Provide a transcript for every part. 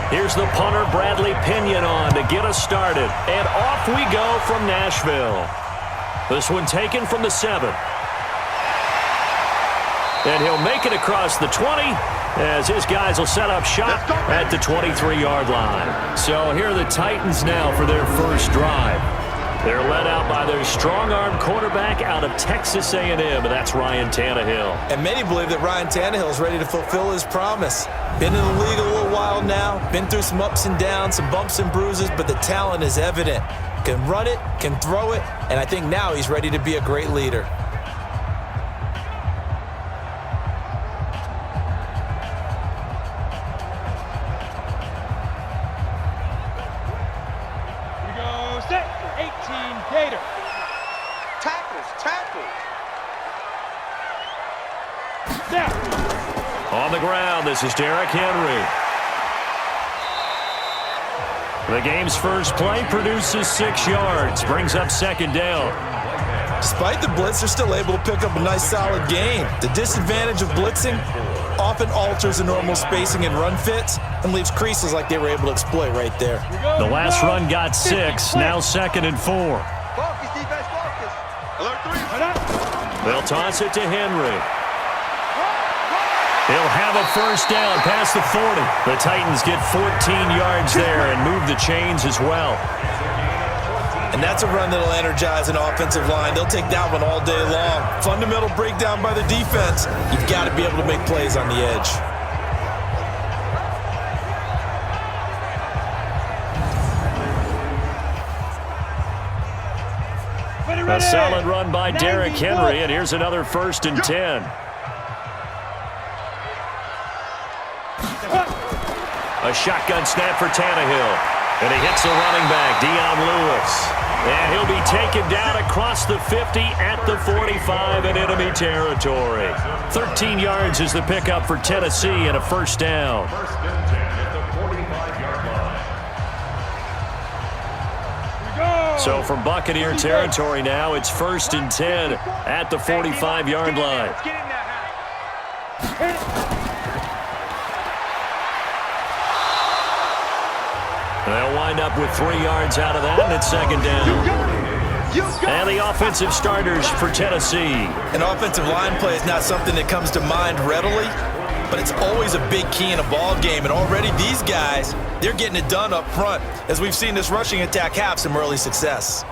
Here's the punter, Bradley Pinion, on to get us started. And off we go from Nashville. This one taken from the 7. And he'll make it across the 20 as his guys will set up shop at the 23-yard line. So here are the Titans now for their first drive. They're led out by their strong-arm quarterback out of Texas A&M, and that's Ryan Tannehill. And many believe that Ryan Tannehill is ready to fulfill his promise. Been in the league a little while now, been through some ups and downs, some bumps and bruises, but the talent is evident. Can run it, can throw it, and I think now he's ready to be a great leader. On the ground, this is Derrick Henry. The game's first play produces 6 yards, brings up second down. Despite the blitz, they're still able to pick up a nice solid gain. The disadvantage of blitzing often alters the normal spacing and run fits and leaves creases like they were able to exploit right there. The last run got 6, now 2nd and 4. Focus, defense, focus. Alert 3. They'll toss it to Henry. He'll have a first down past the 40. The Titans get 14 yards there and move the chains as well. And that's a run that'll energize an offensive line. They'll take that one all day long. Fundamental breakdown by the defense. You've got to be able to make plays on the edge. A solid run by Derrick Henry, and here's another 1st and 10. A shotgun snap for Tannehill. And he hits the running back, Dion Lewis. And he'll be taken down across the 50 at the 45 in enemy territory. 13 yards is the pickup for Tennessee and a first down. So from Buccaneer territory now, it's 1st and 10 at the 45-yard line. They'll wind up with 3 yards out of that, and it's second down. And the offensive starters for Tennessee. An offensive line play is not something that comes to mind readily, but it's always a big key in a ball game. And already these guys, they're getting it done up front, as we've seen this rushing attack have some early success.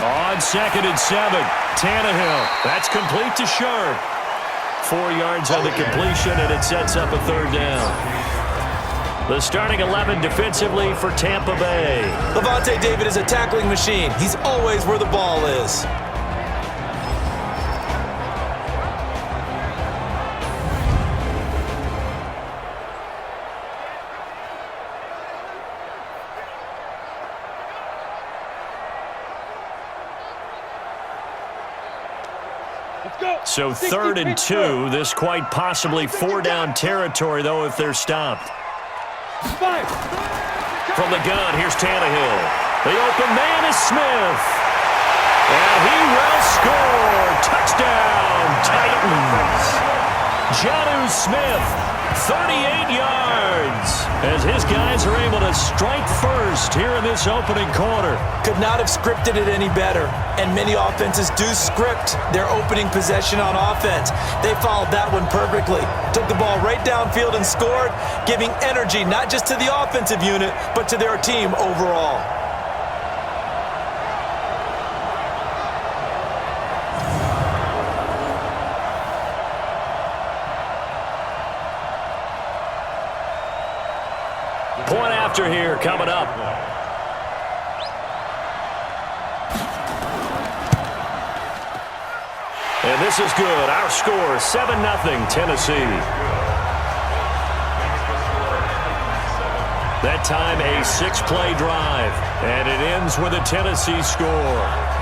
On 2nd and 7, Tannehill. That's complete to Sharp. 4 yards on the completion, and it sets up a 3rd down. The starting 11 defensively for Tampa Bay. Levante David is a tackling machine. He's always where the ball is. So 3rd and 2, this quite possibly 4-down territory, though, if they're stopped. From the gun, here's Tannehill. The open man is Smith. And he will score. Touchdown, Titans. Jonnu Smith, 38 yards, as his guys are able to strike first here in this opening quarter. Could not have scripted it any better, and many offenses do script their opening possession on offense. They followed that one perfectly. Took the ball right downfield and scored, giving energy not just to the offensive unit, but to their team overall. Point after here coming up. And this is good. Our score, 7-0 Tennessee. That time a 6-play drive. And it ends with a Tennessee score.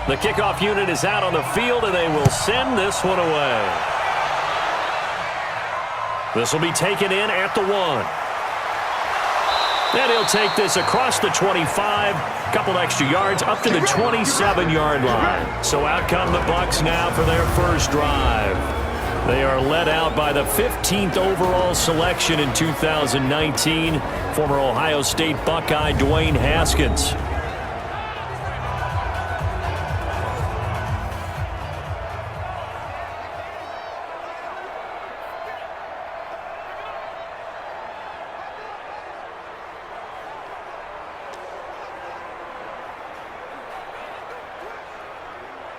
The kickoff unit is out on the field, and they will send this one away. This will be taken in at the 1. And he'll take this across the 25, couple extra yards up to the 27-yard line. So out come the Bucs now for their first drive. They are led out by the 15th overall selection in 2019, former Ohio State Buckeye Dwayne Haskins.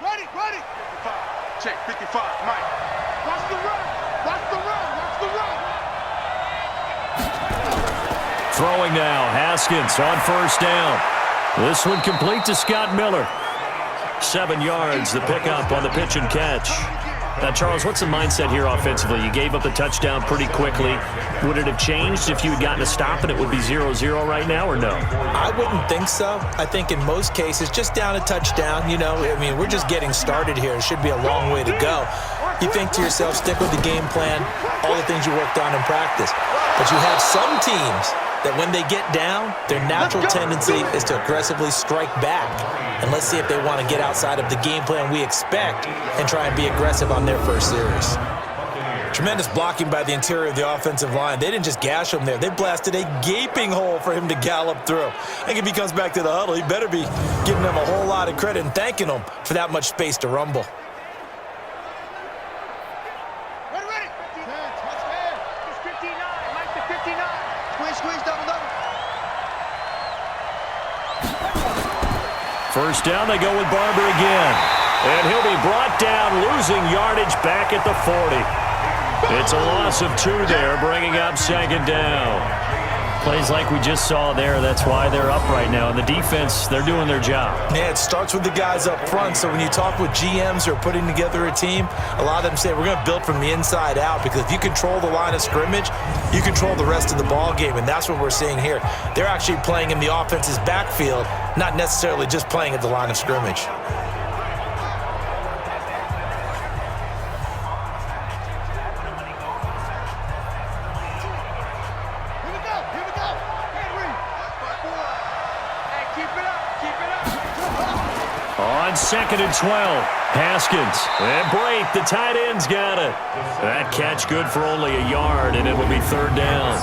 Ready. 55. Check. 55. Mike. Watch the run. Watch the run. Watch the run. Throwing now. Haskins on first down. This one complete to Scott Miller. 7 yards, the pickup on the pitch and catch. Now, Charles, what's the mindset here offensively? You gave up the touchdown pretty quickly. Would it have changed if you had gotten a stop and it would be 0-0 right now, or no? I wouldn't think so. I think in most cases, just down a touchdown, we're just getting started here. It should be a long way to go. You think to yourself, stick with the game plan, all the things you worked on in practice. But you have some teams that when they get down, their natural tendency is to aggressively strike back. And let's see if they want to get outside of the game plan we expect and try and be aggressive on their first series. Tremendous blocking by the interior of the offensive line. They didn't just gash him there. They blasted a gaping hole for him to gallop through. I think if he comes back to the huddle, he better be giving them a whole lot of credit and thanking them for that much space to rumble. Ready. 59. Mike to 59. Squeeze, double. First down, they go with Barber again. And he'll be brought down, losing yardage back at the 40. It's a loss of 2 there, bringing up second down. Plays like we just saw there, that's why they're up right now. And the defense, they're doing their job. Yeah, it starts with the guys up front. So when you talk with GMs who are putting together a team, a lot of them say we're going to build from the inside out, because if you control the line of scrimmage, you control the rest of the ball game, and that's what we're seeing here. They're actually playing in the offense's backfield, not necessarily just playing at the line of scrimmage. On 2nd and 12, Haskins. And Brate, the tight end's got it. That catch good for only a yard, and it will be 3rd down.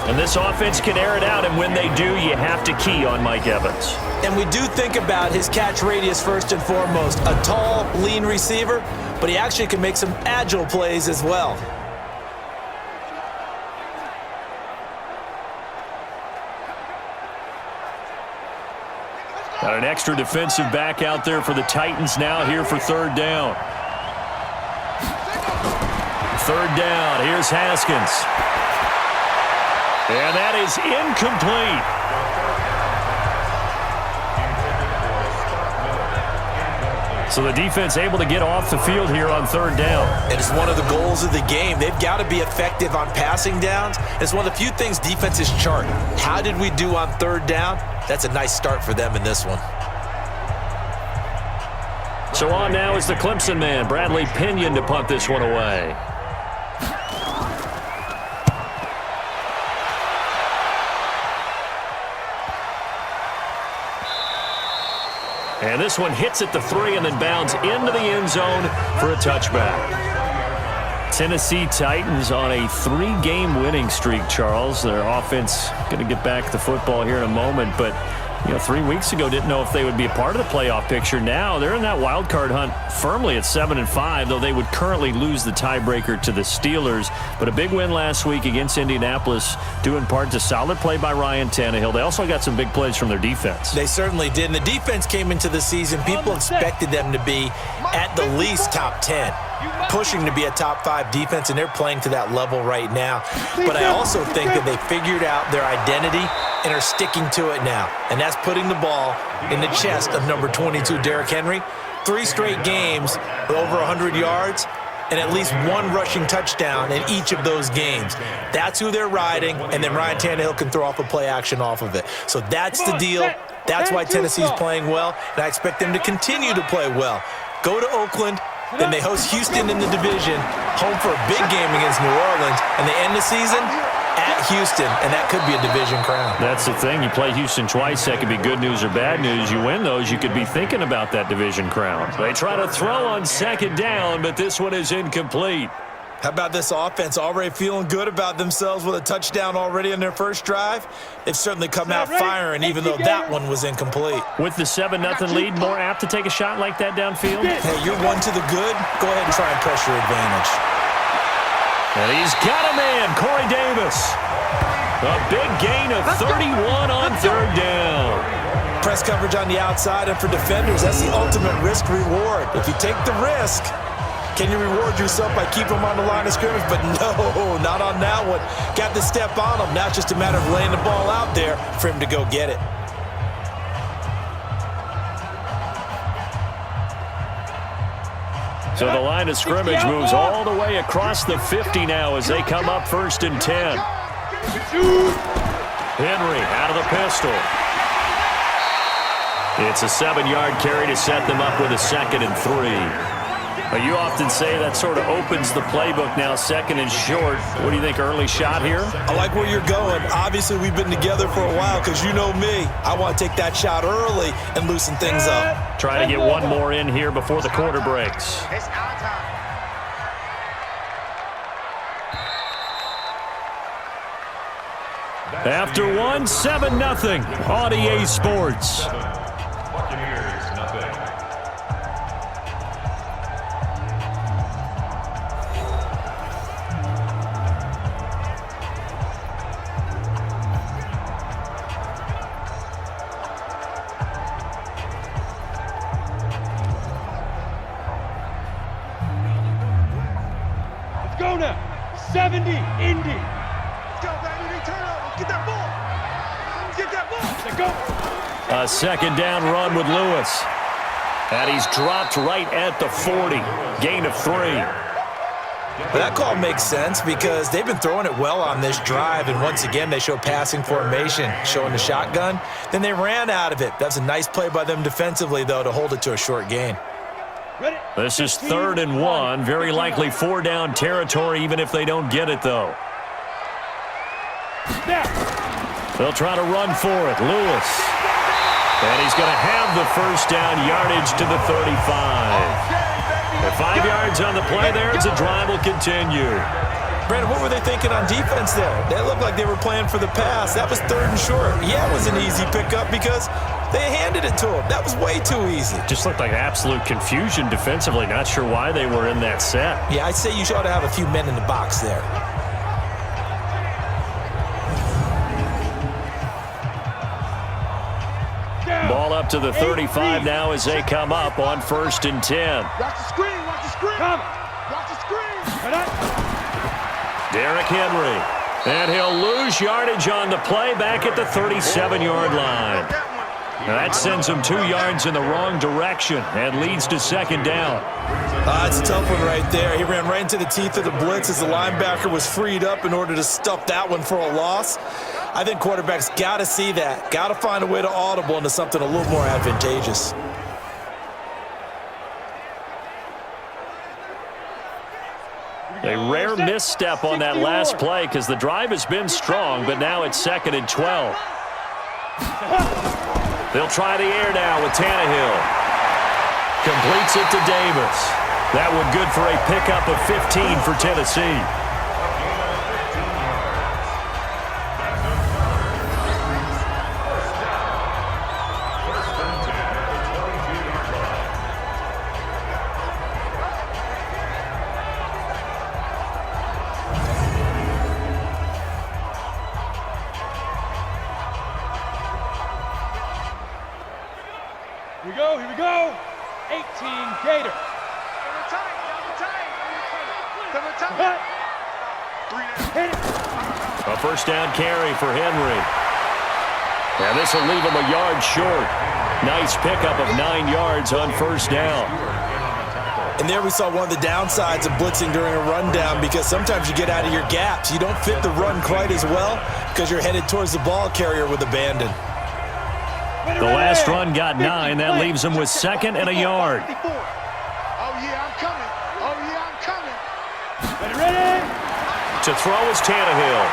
And this offense can air it out, and when they do, you have to key on Mike Evans. And we do think about his catch radius first and foremost. A tall, lean receiver, but he actually can make some agile plays as well. Got an extra defensive back out there for the Titans now here for 3rd down. 3rd down, here's Haskins. And that is incomplete. So the defense able to get off the field here on 3rd down. It is one of the goals of the game. They've got to be effective on passing downs. It's one of the few things defenses chart. How did we do on 3rd down? That's a nice start for them in this one. So on now is the Clemson man, Bradley Pinion, to punt this one away. And this one hits at the 3 and then bounds into the end zone for a touchback. Tennessee Titans on a 3-game winning streak, Charles. Their offense going to get back the football here in a moment, but 3 weeks ago didn't know if they would be a part of the playoff picture. Now they're in that wild card hunt firmly at 7-5, though they would currently lose the tiebreaker to the Steelers. But a big win last week against Indianapolis, due in part to solid play by Ryan Tannehill. They also got some big plays from their defense. They certainly did. And the defense came into the season, people expected them to be at the least top 10. Pushing to be a top 5 defense, and they're playing to that level right now. But I also think that they figured out their identity and are sticking to it now. And that's putting the ball in the chest of number 22, Derrick Henry. 3 straight games with over 100 yards and at least 1 rushing touchdown in each of those games. That's who they're riding, and then Ryan Tannehill can throw off a play action off of it. So that's the deal. That's why Tennessee's playing well, and I expect them to continue to play well. Go to Oakland, then they host Houston in the division, home for a big game against New Orleans, and they end the season at Houston, and that could be a division crown. That's the thing. You play Houston twice. That could be good news or bad news. You win those, you could be thinking about that division crown. They try to throw on second down, but this one is incomplete. How about this offense already feeling good about themselves with a touchdown already in their first drive? They've certainly come out firing, even though that one was incomplete. With the 7-0 lead, more apt to take a shot like that downfield? Hey, you're one to the good. Go ahead and try and press your advantage. And he's got a man, Corey Davis. A big gain of 31 on third down. Press coverage on the outside, and for defenders, that's the ultimate risk-reward. If you take the risk, can you reward yourself by keeping them on the line of scrimmage? But no, not on that one. Got to step on him. Now it's just a matter of laying the ball out there for him to go get it. So the line of scrimmage moves all the way across the 50 now as they come up 1st and 10. Henry out of the pistol. It's a 7-yard carry to set them up with a 2nd and 3. You often say that sort of opens the playbook now, 2nd and short. What do you think, early shot here? I like where you're going. Obviously, we've been together for a while because you know me. I want to take that shot early and loosen things up. Try to get one more in here before the quarter breaks. It's our time. After one, 7-0 on EA Sports. Go now. 70, Indy. Let's go, baby. Turnover. Get that ball. Get that ball. Let's go. A 2nd down run with Lewis. And he's dropped right at the 40. Gain of 3. But that call makes sense because they've been throwing it well on this drive, and once again they show passing formation, showing the shotgun. Then they ran out of it. That's a nice play by them defensively, though, to hold it to a short gain. This is 3rd and 1. Very likely 4-down territory, even if they don't get it, though. They'll try to run for it. Lewis. And he's going to have the 1st down, yardage to the 35. At 5 yards on the play there, as the drive will continue. Brandon, what were they thinking on defense there? They looked like they were playing for the pass. That was 3rd and short. Yeah, it was an easy pickup because they handed it to him. That was way too easy. Just looked like absolute confusion defensively. Not sure why they were in that set. Yeah, I'd say you ought to have a few men in the box there. Ball up to the 35 now as they come up on 1st and 10. Watch the screen. Watch the screen. Watch the screen. Derrick Henry. And he'll lose yardage on the play back at the 37-yard line. Now that sends him 2 yards in the wrong direction and leads to 2nd down. It's a tough one right there. He ran right into the teeth of the blitz as the linebacker was freed up in order to stuff that one for a loss. I think quarterbacks got to see that. Got to find a way to audible into something a little more advantageous. A rare misstep on that last play because the drive has been strong, but now it's 2nd and 12. They'll try the air now with Tannehill. Completes it to Davis. That one good for a pickup of 15 for Tennessee. Here we go. 18 Gator. A 1st down carry for Henry. And this will leave him a yard short. Nice pickup of 9 yards on 1st down. And there we saw one of the downsides of blitzing during a rundown because sometimes you get out of your gaps. You don't fit the run quite as well because you're headed towards the ball carrier with abandon. The last run got 9. That leaves him with 2nd and a yard. Oh, yeah, I'm coming. Oh, yeah, I'm coming. Ready? To throw is Tannehill.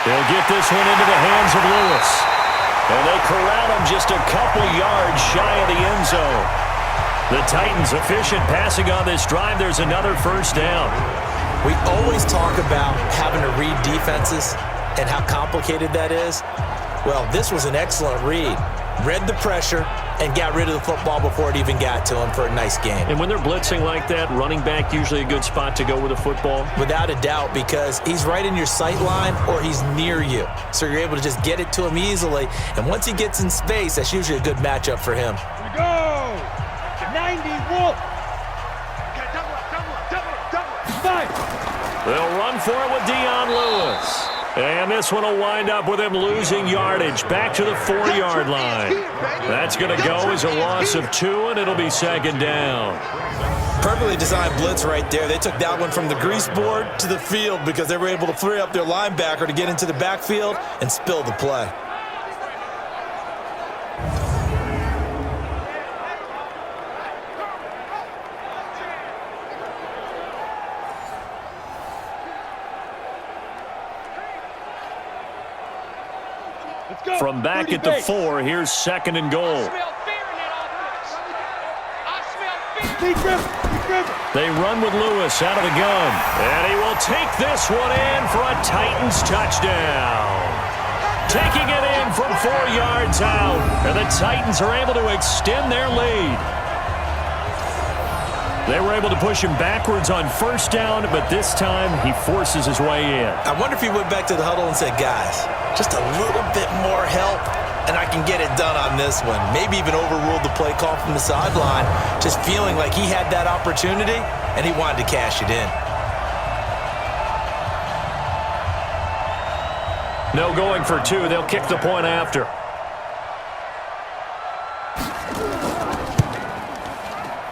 He'll get this one into the hands of Lewis. And they corral him just a couple yards shy of the end zone. The Titans efficient passing on this drive. There's another first down. We always talk about having to read defenses and how complicated that is. Well, this was an excellent read. Read the pressure and got rid of the football before it even got to him for a nice game. And when they're blitzing like that, running back usually a good spot to go with the football? Without a doubt, because he's right in your sight line or he's near you. So you're able to just get it to him easily. And once he gets in space, that's usually a good matchup for him. Here we go. 90 Wolf. Okay, double. Five. They'll run for it with Dion Lewis. And this one will wind up with him losing yardage back to the 4-yard line. That's going to go as a loss of 2, and it'll be 2nd down. Perfectly designed blitz right there. They took that one from the grease board to the field because they were able to free up their linebacker to get into the backfield and spill the play. From back at the 4, here's 2nd and goal. They run with Lewis out of the gun. And he will take this one in for a Titans touchdown. Taking it in from 4 yards out. And the Titans are able to extend their lead. They were able to push him backwards on first down, but this time he forces his way in. I wonder if he went back to the huddle and said, guys, just a little bit more help, and I can get it done on this one. Maybe even overruled the play call from the sideline, just feeling like he had that opportunity, and he wanted to cash it in. No going for 2. They'll kick the point after.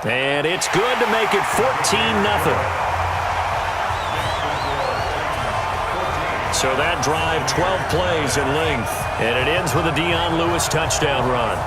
And it's good to make it 14-0. So that drive, 12 plays in length. And it ends with a Dion Lewis touchdown run.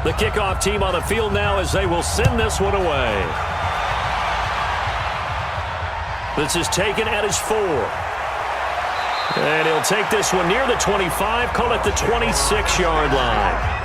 The kickoff team on the field now as they will send this one away. This is taken at his 4. And he'll take this one near the 25, call it the 26-yard line.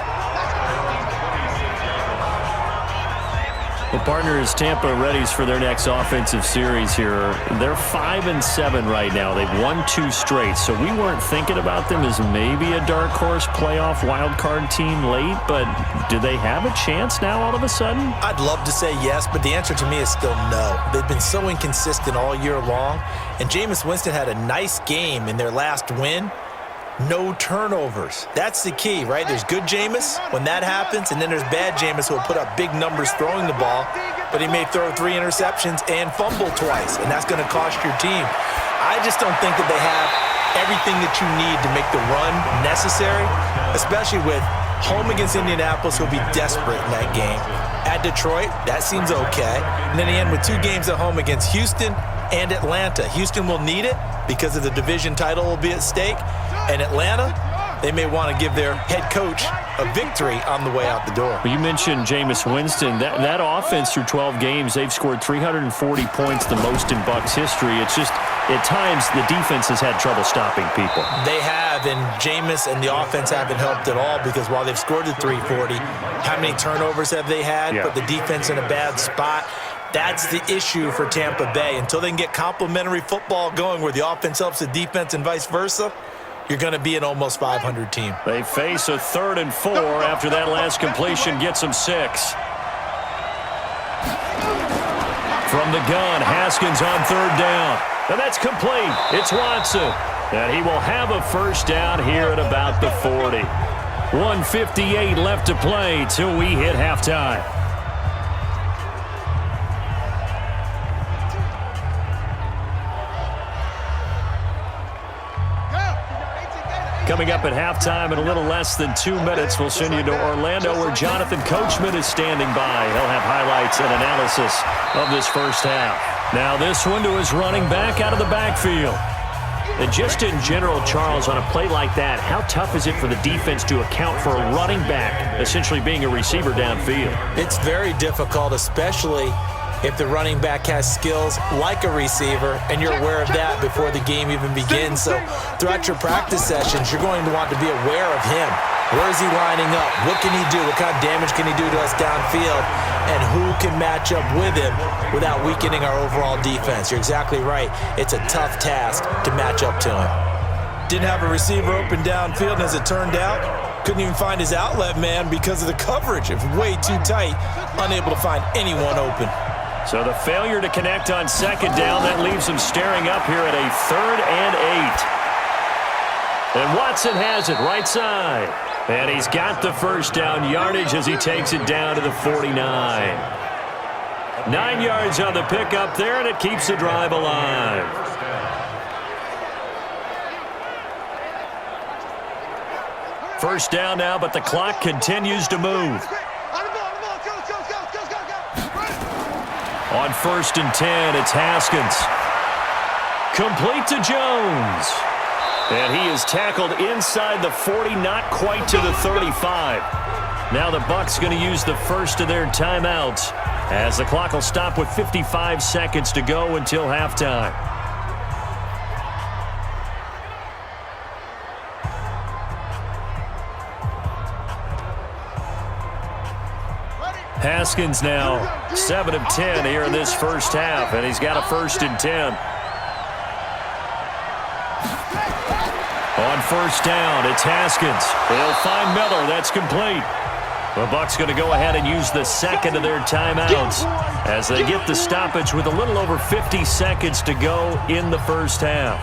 Well, partners, Tampa readies for their next offensive series here. They're 5-7 right now. They've won 2 straight, so we weren't thinking about them as maybe a dark horse playoff wild card team late, but do they have a chance now all of a sudden? I'd love to say yes, but the answer to me is still no. They've been so inconsistent all year long, and Jameis Winston had a nice game in their last win. No turnovers. That's the key, right? There's good Jameis when that happens, and then there's bad Jameis who will put up big numbers throwing the ball, but he may throw 3 interceptions and fumble twice, and that's going to cost your team. I just don't think that they have everything that you need to make the run necessary, especially with home against Indianapolis, who'll be desperate in that game. At Detroit, that seems okay. And then they end with 2 games at home against Houston and Atlanta. Houston will need it because of the division title will be at stake. And Atlanta, they may want to give their head coach a victory on the way out the door. Well, you mentioned Jameis Winston. That offense through 12 games, they've scored 340 points, the most in Bucs history. It's just, at times, the defense has had trouble stopping people. They have, and Jameis and the offense haven't helped at all because while they've scored the 340, how many turnovers have they had? Yeah. Put the defense in a bad spot. That's the issue for Tampa Bay. Until they can get complementary football going where the offense helps the defense and vice versa, you're going to be an almost 500 team. They face a 3rd and 4 after that last completion gets them 6. From the gun, Haskins on third down. And that's complete. It's Watson. And he will have a first down here at about the 40. 1:58 left to play till we hit halftime. Coming up at halftime in a little less than 2 minutes, we'll send you to Orlando where Jonathan Coachman is standing by. He'll have highlights and analysis of this first half. Now this one to his running back out of the backfield. And just in general, Charles, on a play like that, how tough is it for the defense to account for a running back essentially being a receiver downfield? It's very difficult, especially if the running back has skills like a receiver, and you're aware of that before the game even begins. So throughout your practice sessions, you're going to want to be aware of him. Where is he lining up? What can he do? What kind of damage can he do to us downfield? And who can match up with him without weakening our overall defense? You're exactly right. It's a tough task to match up to him. Didn't have a receiver open downfield, and as it turned out, couldn't even find his outlet man because of the coverage. It was way too tight, unable to find anyone open. So the failure to connect on second down, that leaves him staring up here at a 3rd and 8. And Watson has it right side. And he's got the first down yardage as he takes it down to the 49. 9 yards on the pickup there, and it keeps the drive alive. First down now, but the clock continues to move. On 1st and 10, it's Haskins. Complete to Jones. And he is tackled inside the 40, not quite to the 35. Now the Bucs going to use the first of their timeouts as the clock will stop with 55 seconds to go until halftime. Haskins now 7 of 10 here in this first half, and he's got a 1st and 10. On 1st down, it's Haskins. They'll find Miller. That's complete. The Bucs going to go ahead and use the second of their timeouts as they get the stoppage with a little over 50 seconds to go in the first half.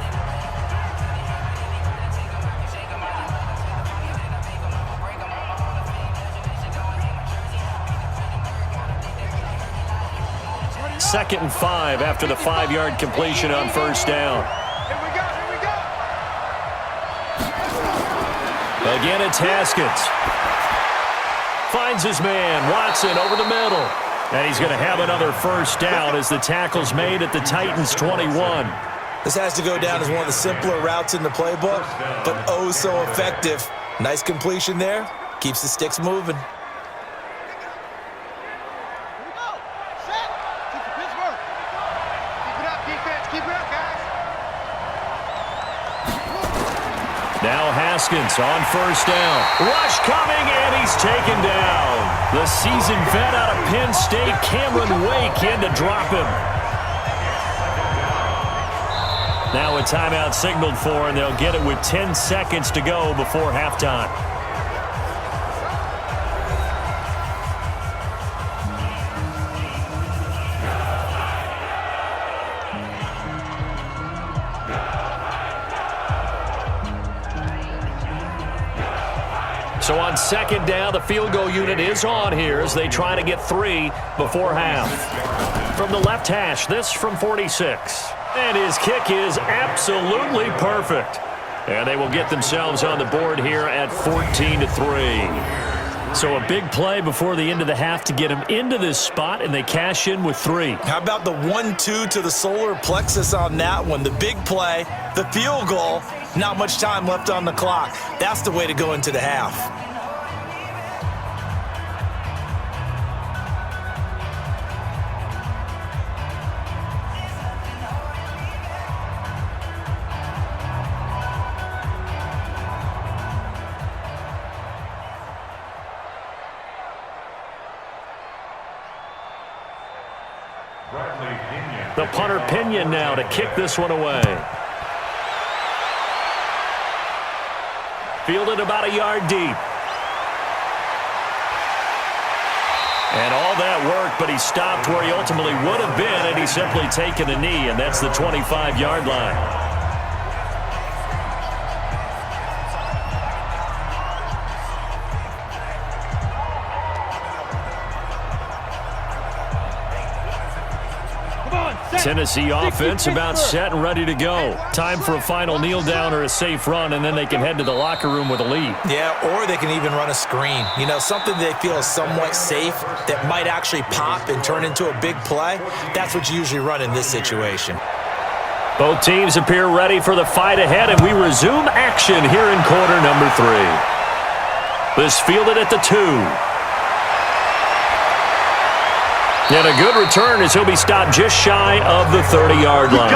Second and 5 after the 5-yard completion on 1st down. Again, it's Haskins. Finds his man, Watson, over the middle. And he's going to have another first down as the tackle's made at the Titans' 21. This has to go down as one of the simpler routes in the playbook, but oh so effective. Nice completion there. Keeps the sticks moving. Now Haskins on 1st down. Rush coming, and he's taken down. The seasoned vet out of Penn State, Cameron Wake, in to drop him. Now a timeout signaled for, and they'll get it with 10 seconds to go before halftime. So on 2nd down, the field goal unit is on here as they try to get 3 before half. From the left hash, this from 46. And his kick is absolutely perfect. And they will get themselves on the board here at 14-3. So a big play before the end of the half to get him into this spot, and they cash in with 3. How about the 1-2 to the solar plexus on that one? The big play, the field goal, not much time left on the clock. That's the way to go into the half. The punter Pinion now to kick this one away. Fielded about a yard deep. And all that work, but he stopped where he ultimately would have been, and he's simply taken a knee, and that's the 25-yard line. Tennessee offense about set and ready to go. Time for a final kneel down or a safe run, and then they can head to the locker room with a lead. Yeah, or they can even run a screen. You know, something they feel is somewhat safe that might actually pop and turn into a big play. That's what you usually run in this situation. Both teams appear ready for the fight ahead, and we resume action here in quarter number 3. This fielded at the 2. And a good return as he'll be stopped just shy of the 30-yard line.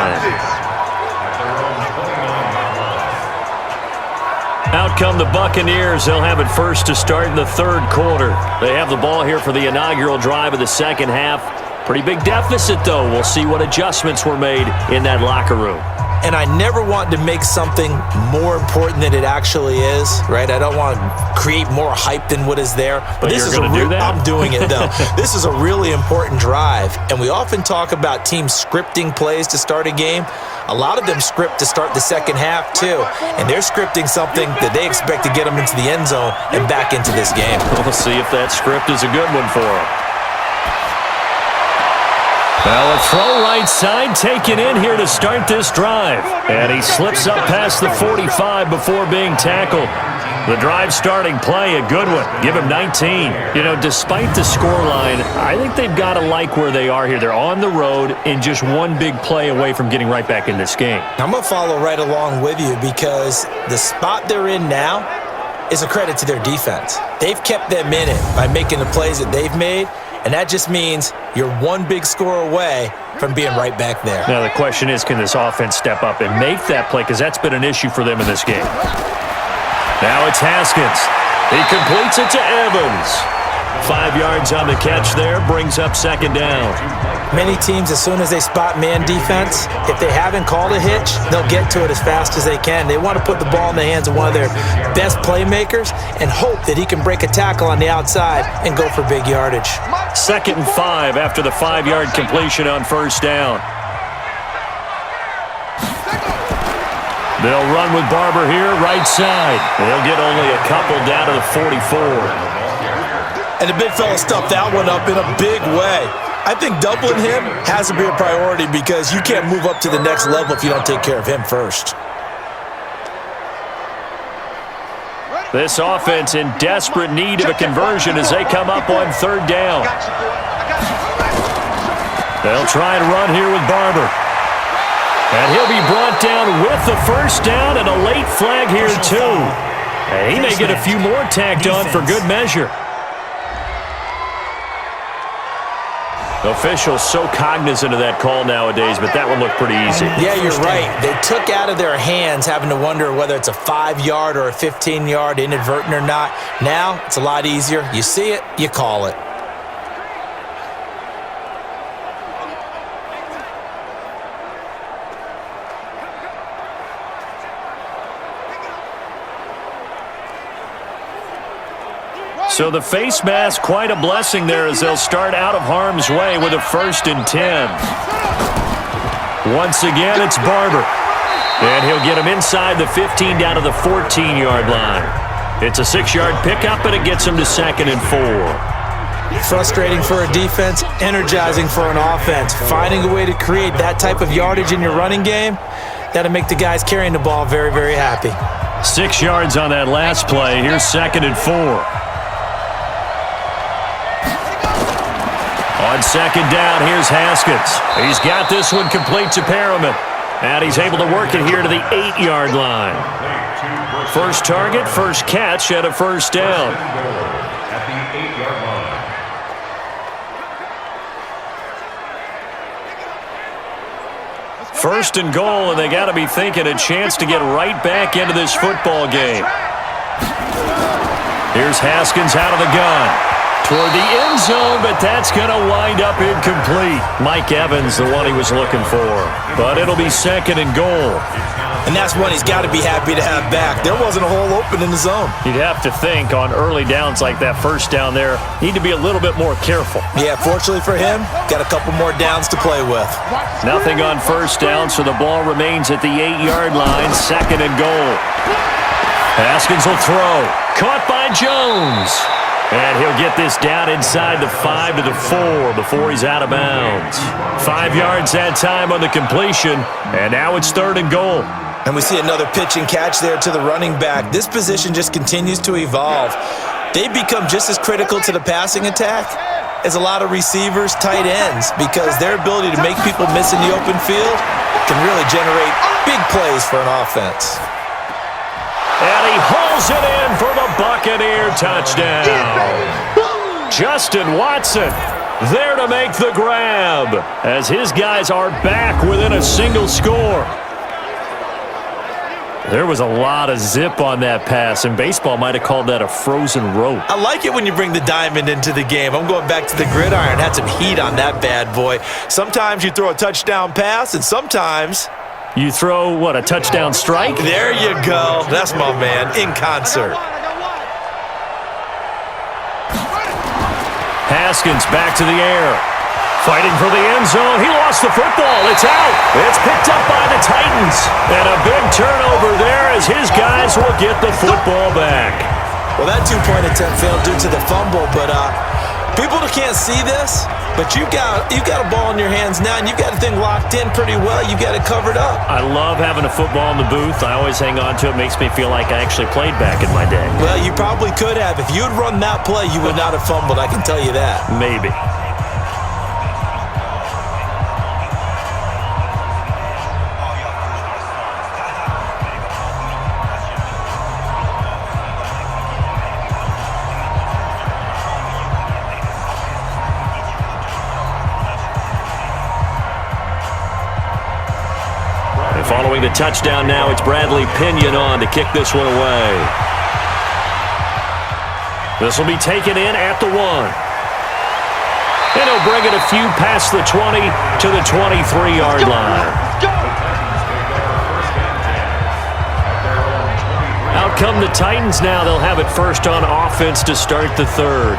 Out come the Buccaneers. They'll have it first to start in the third quarter. They have the ball here for the inaugural drive of the second half. Pretty big deficit, though. We'll see what adjustments were made in that locker room. And I never want to make something more important than it actually is, right? I don't want to create more hype than what is there. But this is going to do that? I'm doing it, though. This is a really important drive. And we often talk about teams scripting plays to start a game. A lot of them script to start the second half, too. And they're scripting something that they expect to get them into the end zone and back into this game. We'll see if that script is a good one for them. Well, a throw right side taken in here to start this drive. And he slips up past the 45 before being tackled. The drive starting play, a good one. Give him 19. You know, despite the scoreline, I think they've got to like where they are here. They're on the road and just one big play away from getting right back in this game. I'm going to follow right along with you because the spot they're in now is a credit to their defense. They've kept them in it by making the plays that they've made. And that just means you're one big score away from being right back there. Now the question is, can this offense step up and make that play? Because that's been an issue for them in this game. Now it's Haskins. He completes it to Evans. 5 yards on the catch there, brings up second down. Many teams, as soon as they spot man defense, if they haven't called a hitch, they'll get to it as fast as they can. They want to put the ball in the hands of one of their best playmakers and hope that he can break a tackle on the outside and go for big yardage. 2nd and 5 after the 5-yard completion on first down. They'll run with Barber here, right side. They'll get only a couple down to the 44. And the big fella stuffed that one up in a big way. I think doubling him has to be a priority because you can't move up to the next level if you don't take care of him first. This offense in desperate need of a conversion as they come up on third down. They'll try and run here with Barber. And he'll be brought down with the first down and a late flag here too. And he may get a few more tacked on for good measure. Officials so cognizant of that call nowadays, but that one looked pretty easy. Yeah, you're right. They took out of their hands having to wonder whether it's a 5-yard or a 15-yard inadvertent or not. Now, it's a lot easier. You see it, you call it. So the face mask, quite a blessing there as they'll start out of harm's way with a 1st and 10. Once again, it's Barber. And he'll get him inside the 15 down to the 14-yard line. It's a 6-yard pickup, and it gets him to 2nd and 4. Frustrating for a defense, energizing for an offense. Finding a way to create that type of yardage in your running game, that'll make the guys carrying the ball very, very happy. 6 yards on that last play. Here's 2nd and 4. On second down, here's Haskins. He's got this one complete to Perriman. And he's able to work it here to the 8-yard line. First target, first catch at a first down. At the 8-yard line. First and goal, and they got to be thinking a chance to get right back into this football game. Here's Haskins out of the gun. Toward the end zone, but that's going to wind up incomplete. Mike Evans, the one he was looking for. But it'll be 2nd and goal. And that's one he's got to be happy to have back. There wasn't a hole open in the zone. You'd have to think on early downs like that first down there, need to be a little bit more careful. Yeah, fortunately for him, got a couple more downs to play with. Nothing on first down, so the ball remains at the 8-yard line, 2nd and goal. Haskins will throw. Caught by Jones. And he'll get this down inside the 5 to the 4 before he's out of bounds. 5 yards that time on the completion, and now it's 3rd and goal. And we see another pitch and catch there to the running back. This position just continues to evolve. They've become just as critical to the passing attack as a lot of receivers, tight ends, because their ability to make people miss in the open field can really generate big plays for an offense. And he hauls it in for the Buccaneer touchdown. Justin Watson there to make the grab as his guys are back within a single score. There was a lot of zip on that pass, and baseball might have called that a frozen rope. I like it when you bring the diamond into the game. I'm going back to the gridiron. Had some heat on that bad boy. Sometimes you throw a touchdown pass, and sometimes you throw, what, a touchdown strike? There you go. That's my man, in concert. Haskins back to the air. Fighting for the end zone. He lost the football. It's out. It's picked up by the Titans. And a big turnover there as his guys will get the football back. Well, that two-point attempt failed due to the fumble, but people can't see this, but you got a ball in your hands now, and you've got the thing locked in pretty well. You got it covered up. I love having a football in the booth. I always hang on to it. Makes me feel like I actually played back in my day. Well, you probably could have. If you had run that play, you would not have fumbled. I can tell you that. Maybe. Following the touchdown now, it's Bradley Pinion on to kick this one away. This will be taken in at the 1. And he'll bring it a few past the 20 to the 23-yard line. Out come the Titans now. They'll have it first on offense to start the 3rd.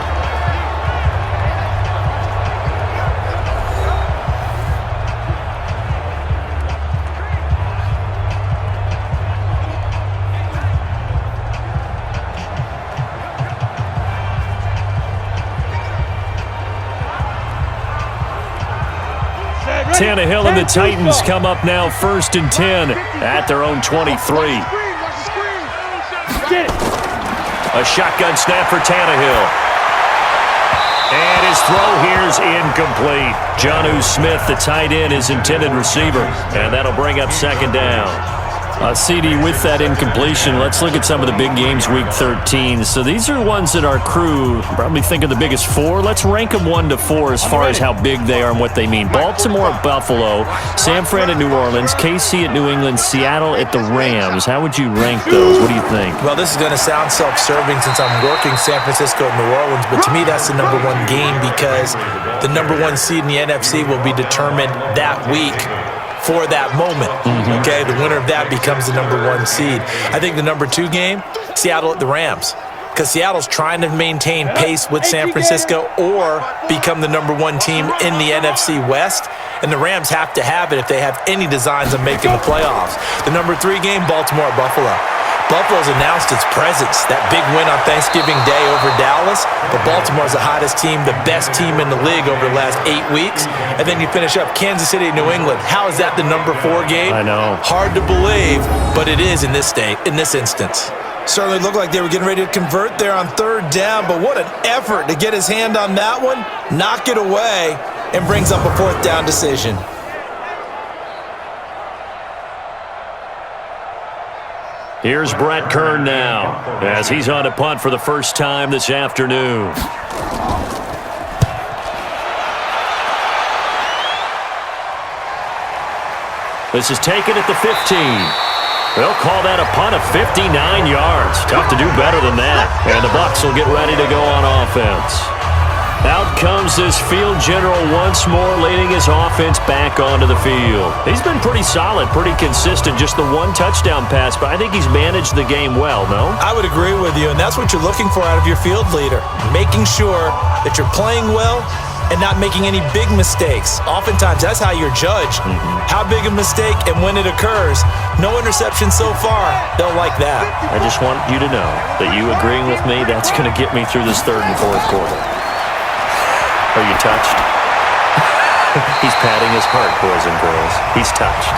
Tannehill and the Titans come up now 1st and 10 at their own 23. A shotgun snap for Tannehill. And his throw here's incomplete. Jonnu Smith, the tight end, his intended receiver. And that'll bring up 2nd down. CD, with that incompletion, let's look at some of the big games week 13. So these are ones that our crew probably think are the biggest 4. Let's rank them 1 to 4 as far as how big they are and what they mean. Baltimore at Buffalo, San Fran at New Orleans, KC at New England, Seattle at the Rams. How would you rank those? What do you think? Well, this is going to sound self-serving since I'm working San Francisco and New Orleans, but to me that's the number 1 game because the number 1 seed in the NFC will be determined that week for that moment. Okay, the winner of that becomes the number 1 seed. I think the number 2 game, Seattle at the Rams, because Seattle's trying to maintain pace with San Francisco or become the number 1 team in the NFC West, and the Rams have to have it if they have any designs of making the playoffs. The number 3 game, Baltimore at Buffalo. Buffalo's announced its presence, that big win on Thanksgiving Day over Dallas, but Baltimore's the hottest team, the best team in the league over the last 8 weeks. And then you finish up Kansas City, New England. How is that the number 4 game? I know. Hard to believe, but it is in this instance. Certainly looked like they were getting ready to convert there on 3rd down, but what an effort to get his hand on that one, knock it away, and brings up a 4th down decision. Here's Brett Kern now as he's on to punt for the first time this afternoon. This is taken at the 15. They'll call that a punt of 59 yards. Tough to do better than that. And the Bucs will get ready to go on offense. Out comes this field general once more, leading his offense back onto the field. He's been pretty solid, pretty consistent, just the one touchdown pass, but I think he's managed the game well, no? I would agree with you, and that's what you're looking for out of your field leader, making sure that you're playing well and not making any big mistakes. Oftentimes, that's how you're judged. How big a mistake and when it occurs. No interception so far. They'll like that. I just want you to know that you agreeing with me, that's going to get me through this third and fourth quarter. Are you touched? He's patting his heart, boys and girls. He's touched.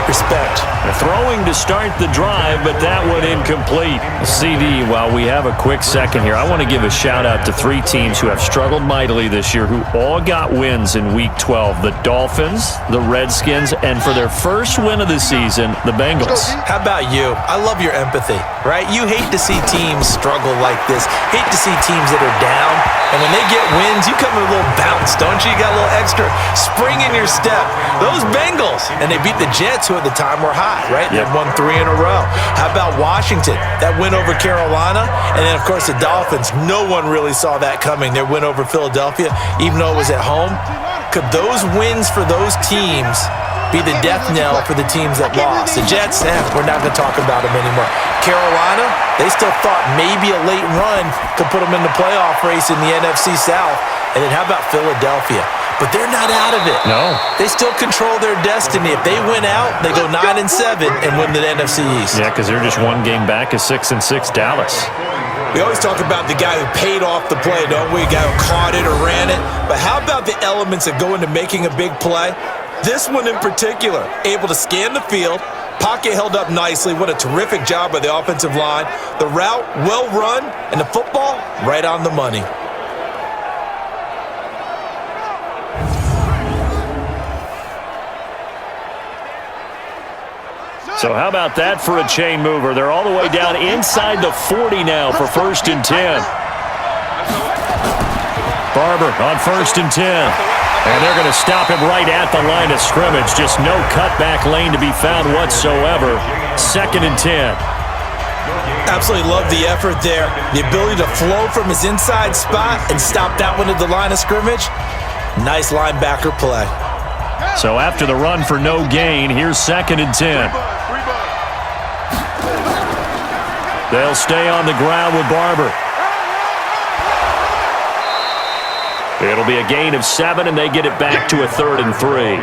Respect. Throwing to start the drive, but that one incomplete. CD, while we have a quick second here, I want to give a shout-out to three teams who have struggled mightily this year, who all got wins in Week 12. The Dolphins, the Redskins, and for their first win of the season, the Bengals. How about you? I love your empathy, right? You hate to see teams struggle like this. Hate to see teams that are down. And when they get wins, you come with a little bounce, don't you? You got a little extra spring in your step. Those Bengals, and they beat the Jets, who at the time were hot, right? They won 3 in a row. How about Washington? That win over Carolina. And then, of course, the Dolphins. No one really saw that coming. Their win over Philadelphia, even though it was at home. Could those wins for those teams be the death knell for the teams that lost? The Jets, we're not going to talk about them anymore. Carolina, they still thought maybe a late run could put them in the playoff race in the NFC South. And then how about Philadelphia? But they're not out of it. No. They still control their destiny. If they win out, they go 9-7 and win the NFC East. Yeah, because they're just one game back of 6-6 Dallas. We always talk about the guy who paid off the play, don't we? The guy who caught it or ran it. But how about the elements that go into making a big play? This one in particular, able to scan the field, pocket held up nicely. What a terrific job by the offensive line. The route, well run, and the football, right on the money. So how about that for a chain mover? They're all the way down inside the 40 now for 1st and 10. Barber on 1st and 10. And they're going to stop him right at the line of scrimmage. Just no cutback lane to be found whatsoever. 2nd and 10. Absolutely love the effort there. The ability to flow from his inside spot and stop that one at the line of scrimmage. Nice linebacker play. So after the run for no gain, here's 2nd and 10. They'll stay on the ground with Barber. It'll be a gain of 7, and they get it back to a 3rd and 3.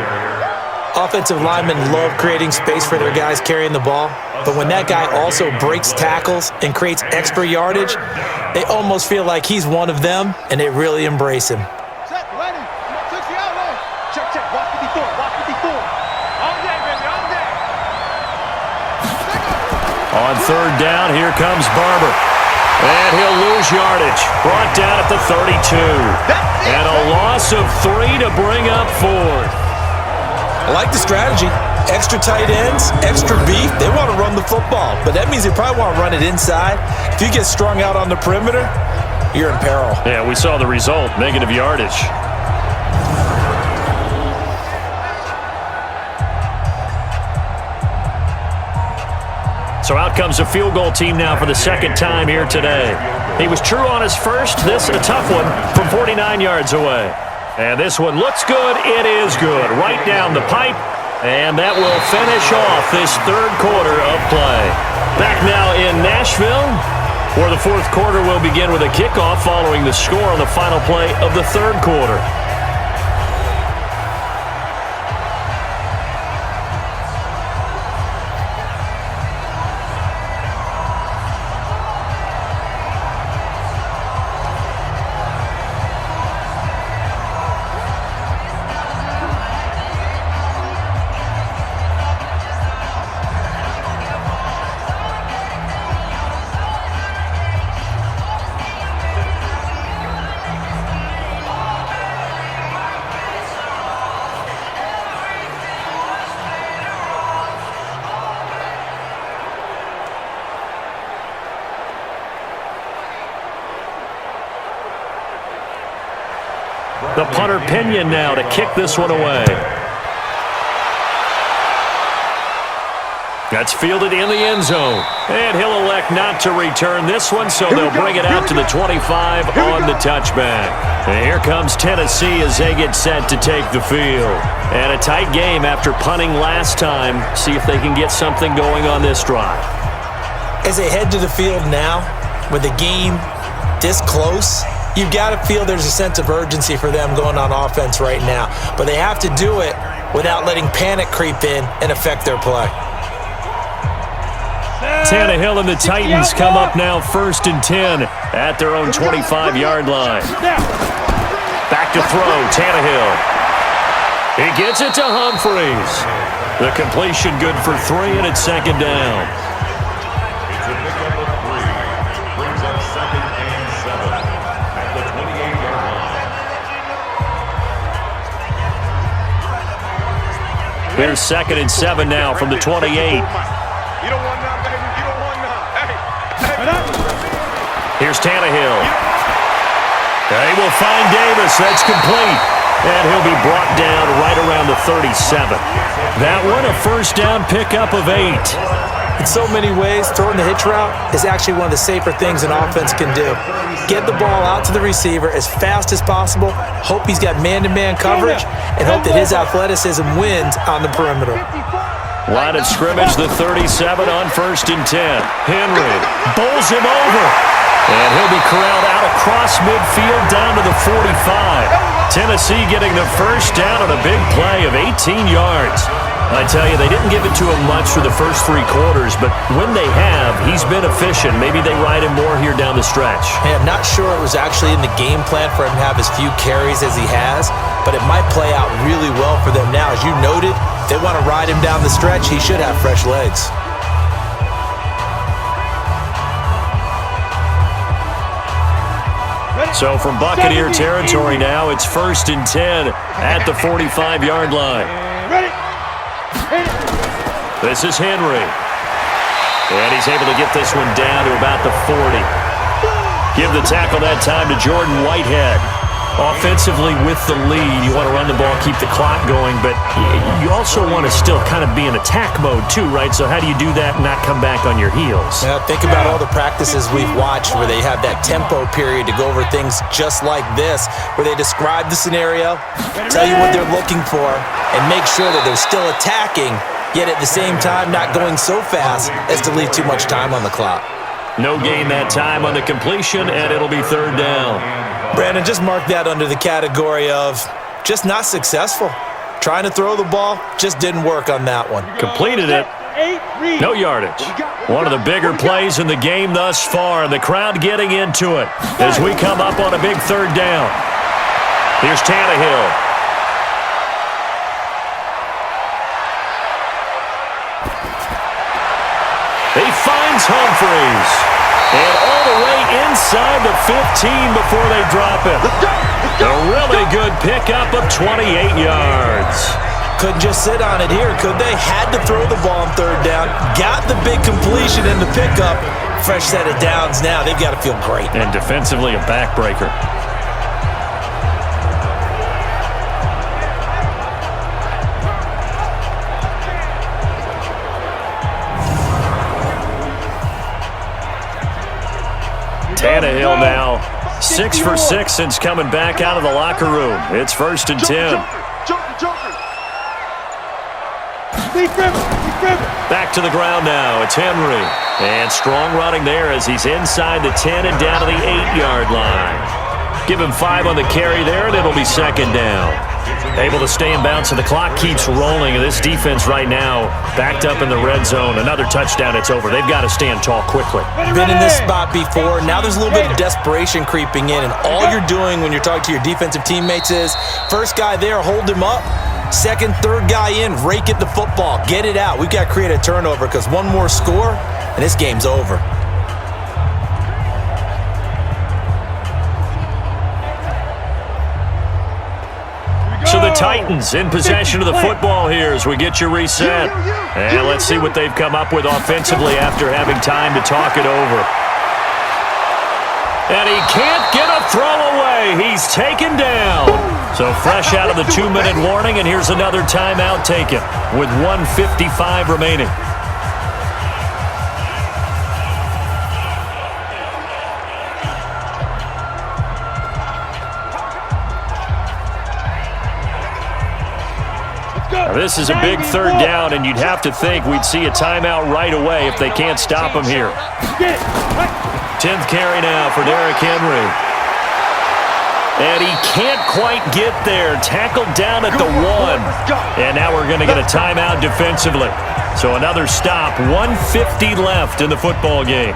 Offensive linemen love creating space for their guys carrying the ball, but when that guy also breaks tackles and creates extra yardage, they almost feel like he's one of them, and they really embrace him. Set, ready. Took the outlet. Check, check. Watch 54. Watch 54. On day, baby. On day. On 3rd down, here comes Barber. And he'll lose yardage. Brought down at the 32. And a loss of 3 to bring up 4th. I like the strategy. Extra tight ends, extra beef. They want to run the football, but that means they probably want to run it inside. If you get strung out on the perimeter, you're in peril. Yeah, we saw the result, negative yardage. So out comes a field goal team now for the 2nd time here today. He was true on his first. This a tough one from 49 yards away. And this one looks good. It is good. Right down the pipe. And that will finish off this 3rd quarter of play. Back now in Nashville, where the 4th quarter will begin with a kickoff following the score on the final play of the 3rd quarter. The punter Pinion now to kick this one away. That's fielded in the end zone. And he'll elect not to return this one, so they'll bring it out to the 25 on the touchback. And here comes Tennessee as they get set to take the field. And a tight game after punting last time. See if they can get something going on this drive. As they head to the field now, with the game this close, you've got to feel there's a sense of urgency for them going on offense right now. But they have to do it without letting panic creep in and affect their play. Tannehill and the Titans come up now 1st and 10 at their own 25-yard line. Back to throw, Tannehill. He gets it to Humphries. The completion good for 3, and it's 2nd down. It's a pickup of 3. Brings up 2nd and 7 at the 28-yard line. Here's 2nd and 7 now from the 28. You don't want none, baby. You don't want none. Hey. Here's Tannehill. They will find Davis. That's complete. And he'll be brought down right around the 37. That one, a 1st down pickup of 8. In so many ways, throwing the hitch route is actually one of the safer things an offense can do. Get the ball out to the receiver as fast as possible, hope he's got man-to-man coverage, and hope that his athleticism wins on the perimeter. Line of scrimmage, the 37 on 1st and 10. Henry bowls him over. And he'll be corralled out across midfield down to the 45. Tennessee getting the 1st down on a big play of 18 yards. I tell you, they didn't give it to him much for the first 3 quarters, but when they have, he's been efficient. Maybe they ride him more here down the stretch. Hey, I'm not sure it was actually in the game plan for him to have as few carries as he has, but it might play out really well for them now. As you noted, if they want to ride him down the stretch, he should have fresh legs. So from Buccaneer territory now, it's 1st and 10 at the 45-yard line. This is Henry. And he's able to get this one down to about the 40. Give the tackle that time to Jordan Whitehead. Offensively with the lead, you want to run the ball, keep the clock going, but you also want to still kind of be in attack mode too, right? So how do you do that and not come back on your heels? Now, think about all the practices we've watched where they have that tempo period to go over things just like this, where they describe the scenario, tell you what they're looking for, and make sure that they're still attacking, yet at the same time not going so fast as to leave too much time on the clock. No gain that time on the completion, and it'll be 3rd down. Brandon, just mark that under the category of just not successful. Trying to throw the ball, just didn't work on that one. Completed it. No yardage. One of the bigger plays in the game thus far, and the crowd getting into it as we come up on a big 3rd down. Here's Tannehill. He finds Humphries. And all the way inside the 15 before they drop it. A really good pickup of 28 yards. Couldn't just sit on it here, could they? Had to throw the ball on 3rd down. Got the big completion in the pickup. Fresh set of downs now. They've got to feel great. And defensively a backbreaker. Tannehill now 6 for 6 since coming back out of the locker room. It's 1st and 10. Back to the ground now. It's Henry. And strong running there as he's inside the 10 and down to the 8-yard line. Give him 5 on the carry there, and it'll be 2nd down. Able to stay in bounds, and the clock keeps rolling. And this defense right now backed up in the red zone. Another touchdown, it's over. They've got to stand tall quickly. Been in this spot before. Now there's a little bit of desperation creeping in, and all you're doing when you're talking to your defensive teammates is first guy there, hold him up. Second, third guy in, rake at the football. Get it out. We've got to create a turnover because one more score, and this game's over. So the Titans in possession of the football here as we get you reset. And let's see what they've come up with offensively after having time to talk it over. And he can't get a throw away. He's taken down. So fresh out of the 2-minute warning, and here's another timeout taken with 1:55 remaining. Now, this is a big third down, and you'd have to think we'd see a timeout right away if they can't stop him here. 10th carry now for Derrick Henry. And he can't quite get there. Tackled down at the 1. And now we're going to get a timeout defensively. So another stop. 1:50 left in the football game.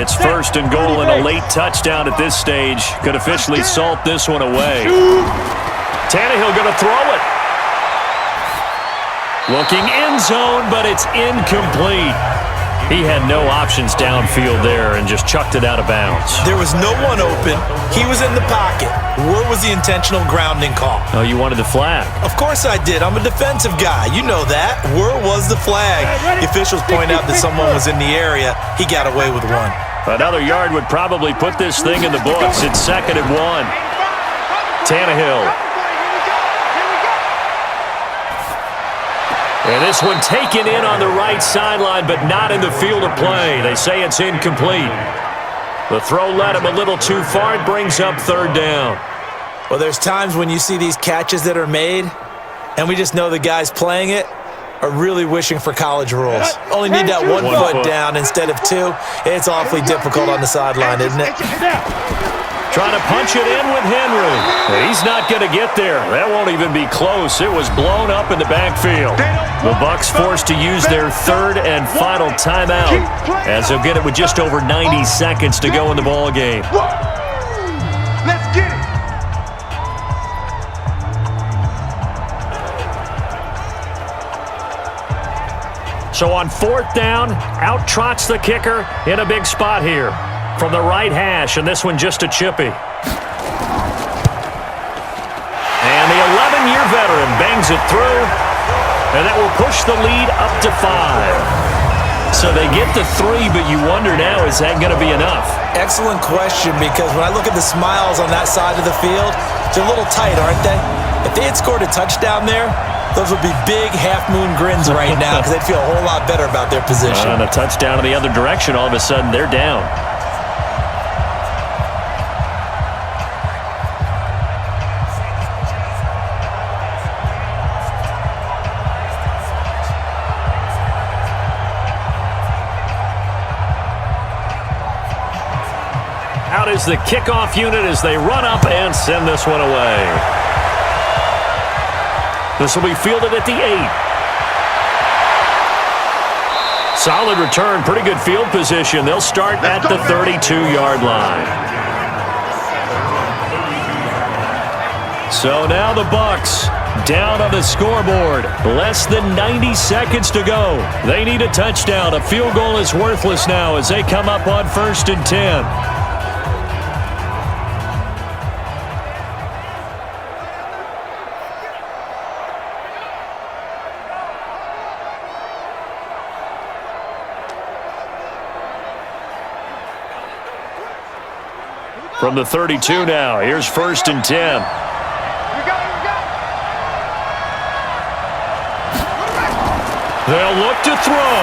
It's 1st and goal and a late touchdown at this stage. Could officially salt this one away. Tannehill going to throw it. Looking end zone, but it's incomplete. He had no options downfield there and just chucked it out of bounds. There was no one open. He was in the pocket. Where was the intentional grounding call? Oh, you wanted the flag. Of course I did. I'm a defensive guy. You know that. Where was the flag? The officials point out that someone was in the area. He got away with one. Another yard would probably put this thing in the books. It's 2nd and 1. Tannehill. And this one taken in on the right sideline, but not in the field of play. They say it's incomplete. The throw led him a little too far. It brings up 3rd down. Well, there's times when you see these catches that are made, and we just know the guys playing it are really wishing for college rules. Only need that one foot down instead of 2. It's awfully difficult on the sideline, isn't it? Trying to punch it in with Henry. He's not going to get there. That won't even be close. It was blown up in the backfield. The Bucs forced to use their 3rd and final timeout, as they'll get it with just over 90 seconds to go in the ball game. Let's get it. So on 4th down, out trots the kicker in a big spot here. From the right hash, and this one just a chippy. And the 11-year veteran bangs it through, and that will push the lead up to 5. So they get to 3, but you wonder now, is that going to be enough? Excellent question, because when I look at the smiles on that side of the field, they're a little tight, aren't they? If they had scored a touchdown there, those would be big half-moon grins right now, because they'd feel a whole lot better about their position. And a touchdown in the other direction, all of a sudden they're down. Out is the kickoff unit as they run up and send this one away. This will be fielded at the 8. Solid return, pretty good field position. They'll start at the 32-yard line. So now the Bucs down on the scoreboard. Less than 90 seconds to go. They need a touchdown. A field goal is worthless now as they come up on 1st and 10. From the 32 now, here's 1st and 10. They'll look to throw.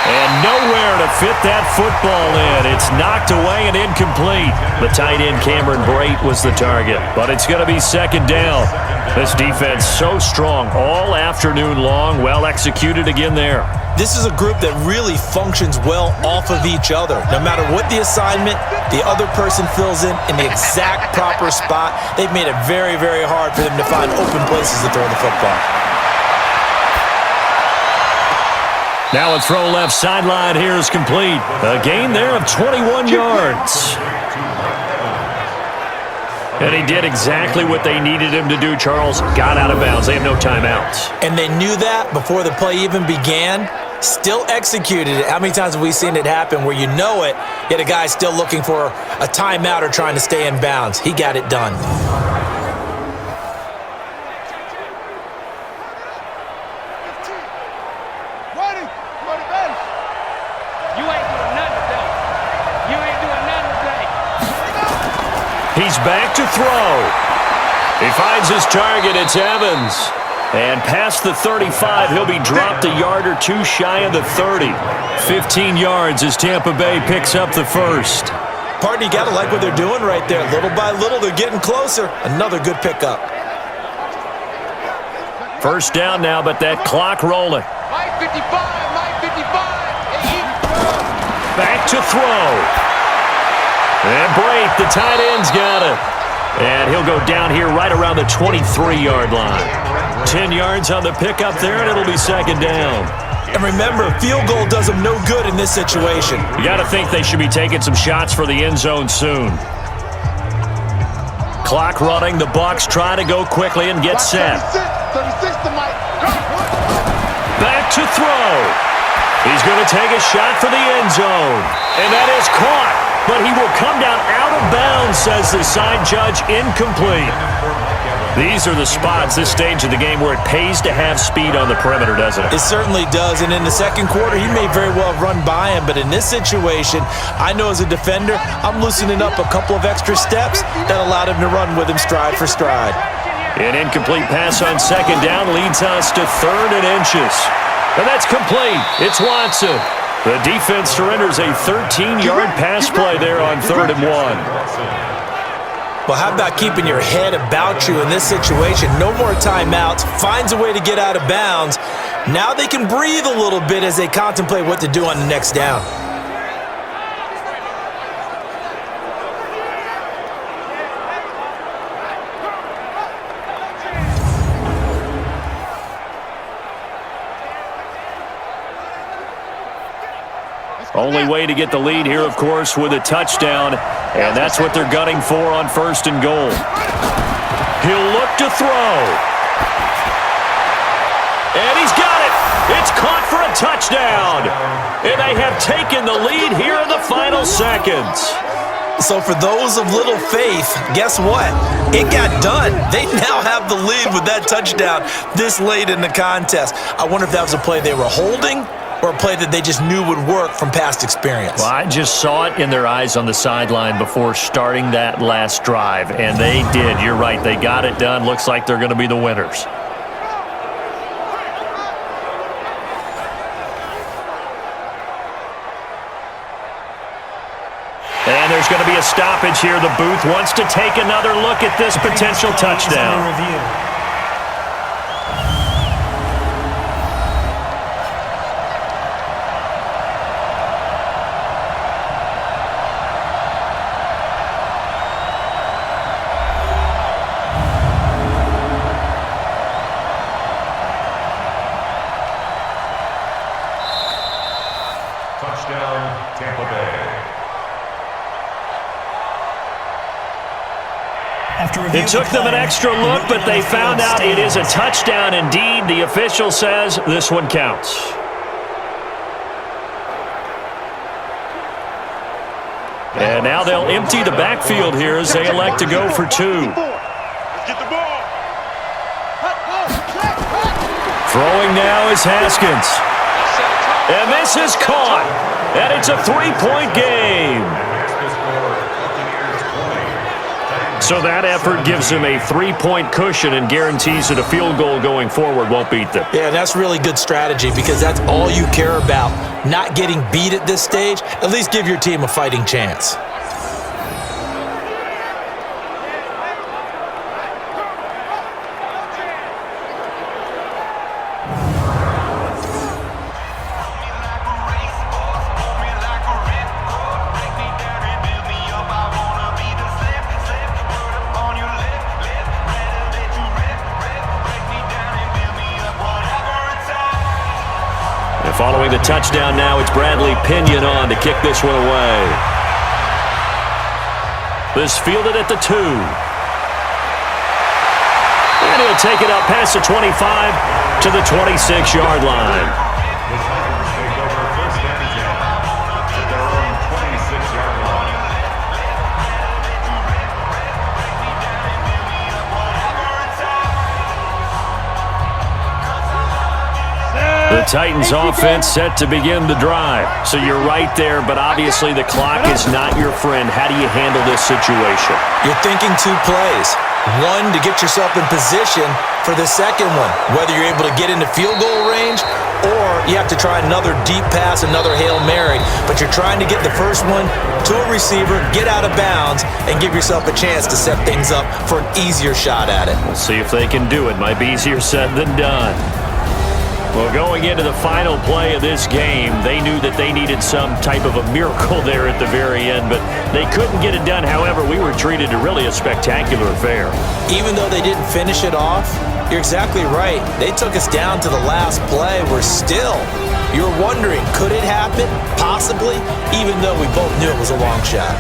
And nowhere to fit that football in. It's knocked away and incomplete. The tight end Cameron Brate was the target, but it's going to be 2nd down. This defense so strong all afternoon long. Well executed again there. This is a group that really functions well off of each other. No matter what the assignment, the other person fills in the exact proper spot. They've made it very, very hard for them to find open places to throw the football. Now a throw left sideline here is complete. A gain there of 21 yards. And he did exactly what they needed him to do, Charles. Got out of bounds. They have no timeouts. And they knew that before the play even began. Still executed it. How many times have we seen it happen where you know it, yet a guy's still looking for a timeout or trying to stay in bounds? He got it done. He's back to throw. He finds his target. It's Evans. And past the 35, he'll be dropped a yard or two shy of the 30. 15 yards as Tampa Bay picks up the first. Partner, you got to like what they're doing right there. Little by little, they're getting closer. Another good pickup. First down now, but that clock rolling. Mike 55, Mike 55. Back to throw. And break, the tight end's got it. And he'll go down here right around the 23-yard line. 10 yards on the pickup there, and it'll be second down. And remember, field goal does them no good in this situation. You got to think they should be taking some shots for the end zone soon. Clock running, the Bucs try to go quickly and get set. 36 to Mike. Back to throw. He's going to take a shot for the end zone. And that is caught. But he will come down out of bounds, says the side judge, incomplete. These are the spots, this stage of the game, where it pays to have speed on the perimeter, doesn't it? It certainly does, and in the second quarter, he may very well run by him, but in this situation, I know as a defender, I'm loosening up a couple of extra steps that allowed him to run with him stride for stride. An incomplete pass on second down leads us to 3rd and inches. And that's complete. It's Watson. The defense surrenders a 13-yard pass play there on 3rd and 1. Well, how about keeping your head about you in this situation? No more timeouts. Finds a way to get out of bounds. Now they can breathe a little bit as they contemplate what to do on the next down. Only way to get the lead here, of course, with a touchdown, and that's what they're gunning for on 1st and goal. He'll look to throw. And he's got it. It's caught for a touchdown. And they have taken the lead here in the final seconds. So for those of little faith, guess what? It got done. They now have the lead with that touchdown this late in the contest. I wonder if that was a play they were holding or a play that they just knew would work from past experience. Well, I just saw it in their eyes on the sideline before starting that last drive, and they did. You're right. They got it done. Looks like they're going to be the winners. And there's going to be a stoppage here. The booth wants to take another look at this potential touchdown. Touchdown, Tampa Bay. It took them an extra look, but they found out it is a touchdown indeed. The official says this one counts. And now they'll empty the backfield here as they elect to go for 2. Let's get the ball. Throwing now is Haskins. And this is caught. And it's a 3-point game. So that effort gives him a 3-point cushion and guarantees that a field goal going forward won't beat them. Yeah, that's really good strategy because that's all you care about. Not getting beat at this stage, at least give your team a fighting chance. Following the touchdown now, it's Bradley Pinion on to kick this one away. This fielded at the 2. And he'll take it up past the 25 to the 26-yard line. The Tigers take over 1st and 10 at their own 26-yard line. The Titans offense set to begin the drive. So you're right there, but obviously the clock is not your friend. How do you handle this situation? You're thinking 2 plays. One, to get yourself in position for the second one, whether you're able to get into field goal range or you have to try another deep pass, another Hail Mary, but you're trying to get the first one to a receiver, get out of bounds, and give yourself a chance to set things up for an easier shot at it. We'll see if they can do it. Might be easier said than done. Well, going into the final play of this game, they knew that they needed some type of a miracle there at the very end, but they couldn't get it done. However, we were treated to really a spectacular affair. Even though they didn't finish it off, you're exactly right. They took us down to the last play. We're still, you're wondering, could it happen? Possibly, even though we both knew it was a long shot.